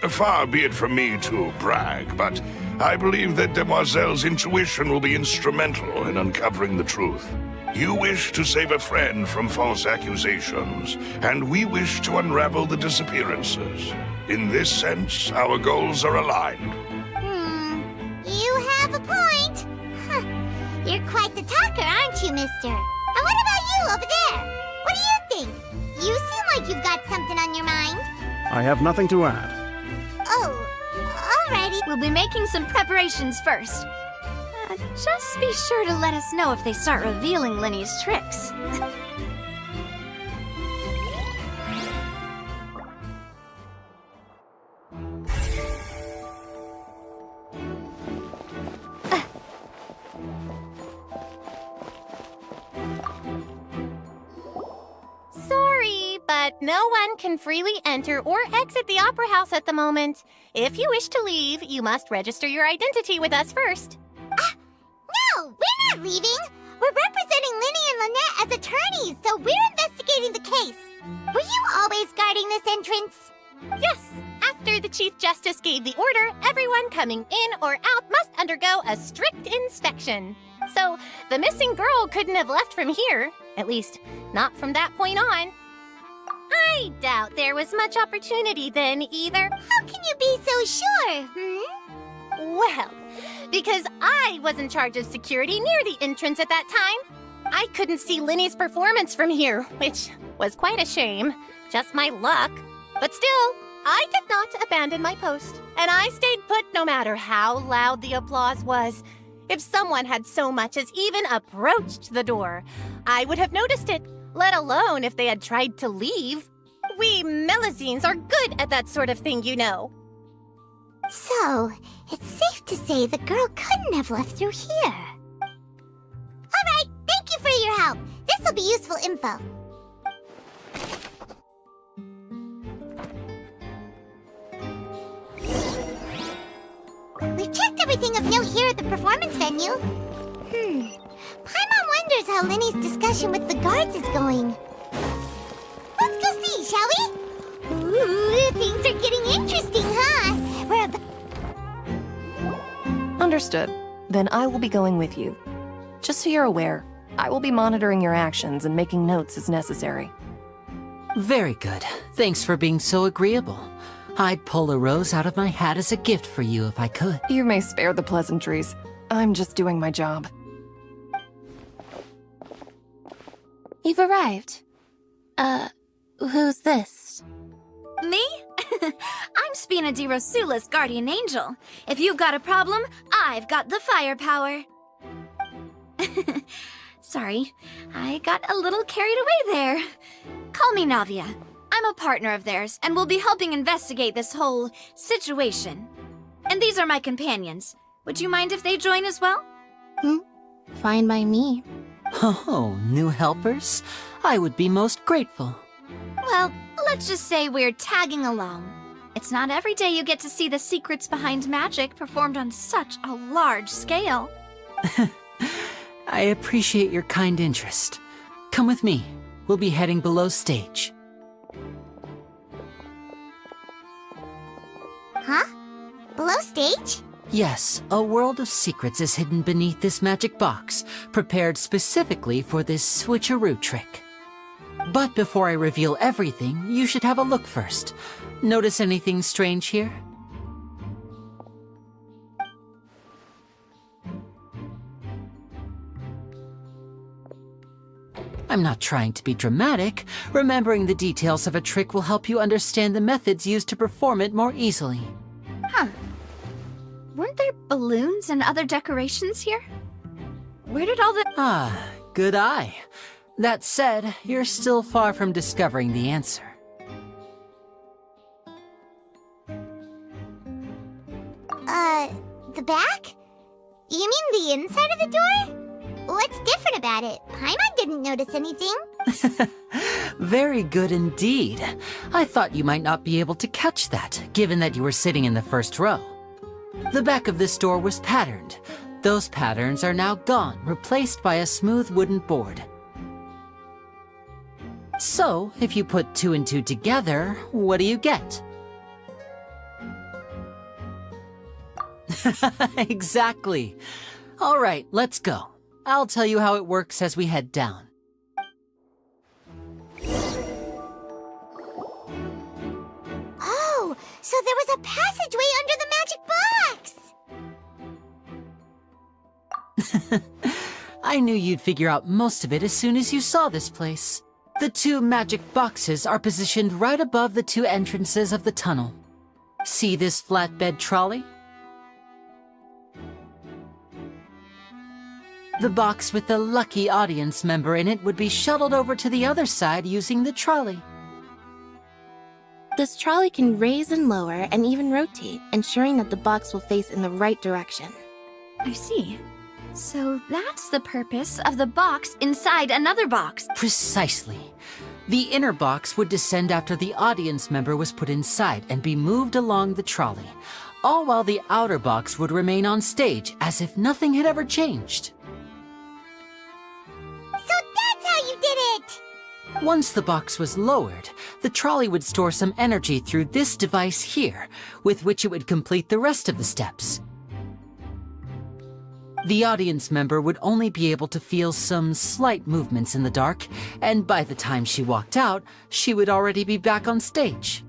Far be it from me to brag, but I believe that Demoiselle's intuition will be instrumental in uncovering the truth. You wish to save a friend from false accusations, and we wish to unravel the disappearances. In this sense, our goals are aligned. You have a point. You're quite the talker, aren't you, mister? And what about you over there? What do you think? You seem like you've got something on your mind. I have nothing to add. Oh, alrighty. We'll be making some preparations first. Just be sure to let us know if they start revealing Linny's tricks. No one can freely enter or exit the Opera House at the moment. If you wish to leave, you must register your identity with us first. No, we're not leaving. We're representing Linny and Lynette as attorneys, so we're investigating the case. Were you always guarding this entrance? Yes. After the Chief Justice gave the order, everyone coming in or out must undergo a strict inspection. So, the missing girl couldn't have left from here. At least, not from that point on. I doubt there was much opportunity then, either. How can you be so sure, Well, because I was in charge of security near the entrance at that time. I couldn't see Linny's performance from here, which was quite a shame. Just my luck. But still, I did not abandon my post, and I stayed put no matter how loud the applause was. If someone had so much as even approached the door, I would have noticed it, let alone if they had tried to leave. We Melusines are good at that sort of thing, you know. So, it's safe to say the girl couldn't have left through here. Alright, thank you for your help. This will be useful info. We've checked everything of note here at the performance venue. Paimon wonders how Linny's discussion with the guards is going. Let's go see, shall we? Ooh, things are getting interesting, huh? Understood. Then I will be going with you. Just so you're aware, I will be monitoring your actions and making notes as necessary. Very good. Thanks for being so agreeable. I'd pull a rose out of my hat as a gift for you if I could. You may spare the pleasantries. I'm just doing my job. You've arrived. Who's this? Me? I'm Spina di Rosula's guardian angel. If you've got a problem, I've got the firepower. Sorry, I got a little carried away there. Call me Navia. I'm a partner of theirs, and will be helping investigate this whole situation. And these are my companions. Would you mind if they join as well? Fine by me. Oh, new helpers? I would be most grateful. Well, let's just say we're tagging along. It's not every day you get to see the secrets behind magic performed on such a large scale. I appreciate your kind interest. Come with me. We'll be heading below stage. Huh? Below stage? Yes, a world of secrets is hidden beneath this magic box, prepared specifically for this switcheroo trick. But before I reveal everything, you should have a look first. Notice anything strange here? I'm not trying to be dramatic. Remembering the details of a trick will help you understand the methods used to perform it more easily. Huh. Weren't there balloons and other decorations here? Where did all the— Ah, good eye. That said, you're still far from discovering the answer. The back? You mean the inside of the door? What's different about it? Paimon didn't notice anything. Very good indeed. I thought you might not be able to catch that, given that you were sitting in the first row. The back of this door was patterned. Those patterns are now gone, replaced by a smooth wooden board. So, if you put 2 and 2 together, what do you get? Exactly. All right, let's go. I'll tell you how it works as we head down. Oh, so there was a passageway under the magic box! I knew you'd figure out most of it as soon as you saw this place. The 2 magic boxes are positioned right above the 2 entrances of the tunnel. See this flatbed trolley? The box with the lucky audience member in it would be shuttled over to the other side using the trolley. This trolley can raise and lower and even rotate, ensuring that the box will face in the right direction. I see. So that's the purpose of the box inside another box. Precisely. The inner box would descend after the audience member was put inside and be moved along the trolley, all while the outer box would remain on stage as if nothing had ever changed. So that's how you did it! Once the box was lowered, the trolley would store some energy through this device here, with which it would complete the rest of the steps. The audience member would only be able to feel some slight movements in the dark, and by the time she walked out, she would already be back on stage.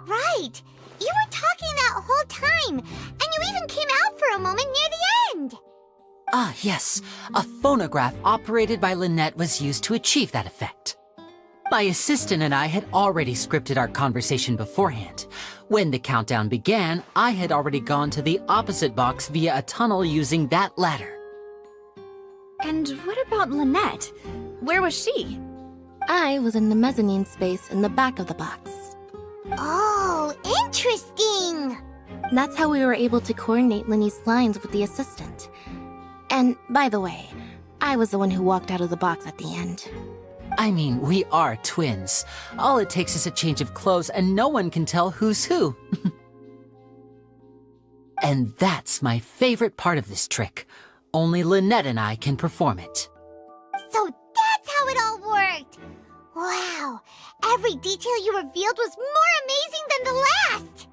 Right! You were talking that whole time, and you even came out for a moment near the end! Ah, yes. A phonograph operated by Lynette was used to achieve that effect. My assistant and I had already scripted our conversation beforehand. When the countdown began, I had already gone to the opposite box via a tunnel using that ladder. And what about Lynette? Where was she? I was in the mezzanine space in the back of the box. Oh, interesting! That's how we were able to coordinate Linny's lines with the assistant. And, by the way, I was the one who walked out of the box at the end. I mean, we are twins. All it takes is a change of clothes and no one can tell who's who. And that's my favorite part of this trick. Only Lynette and I can perform it. So that's how it all worked! Wow, every detail you revealed was more amazing than the last!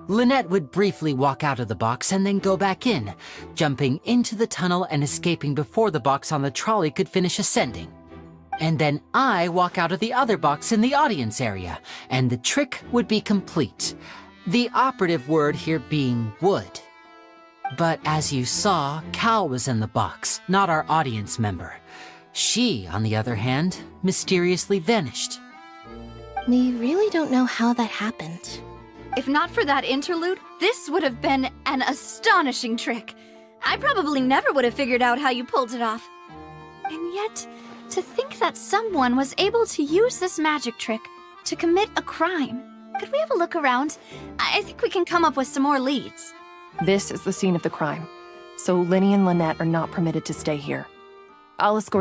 Lynette would briefly walk out of the box and then go back in, jumping into the tunnel and escaping before the box on the trolley could finish ascending. And then I walk out of the other box in the audience area, and the trick would be complete. The operative word here being would. But as you saw, Cal was in the box, not our audience member. She, on the other hand, mysteriously vanished. We really don't know how that happened. If not for that interlude, this would have been an astonishing trick. I probably never would have figured out how you pulled it off. And yet, to think that someone was able to use this magic trick to commit a crime. Could we have a look around? I think we can come up with some more leads. This is the scene of the crime, so Linny and Lynette are not permitted to stay here. I'll escort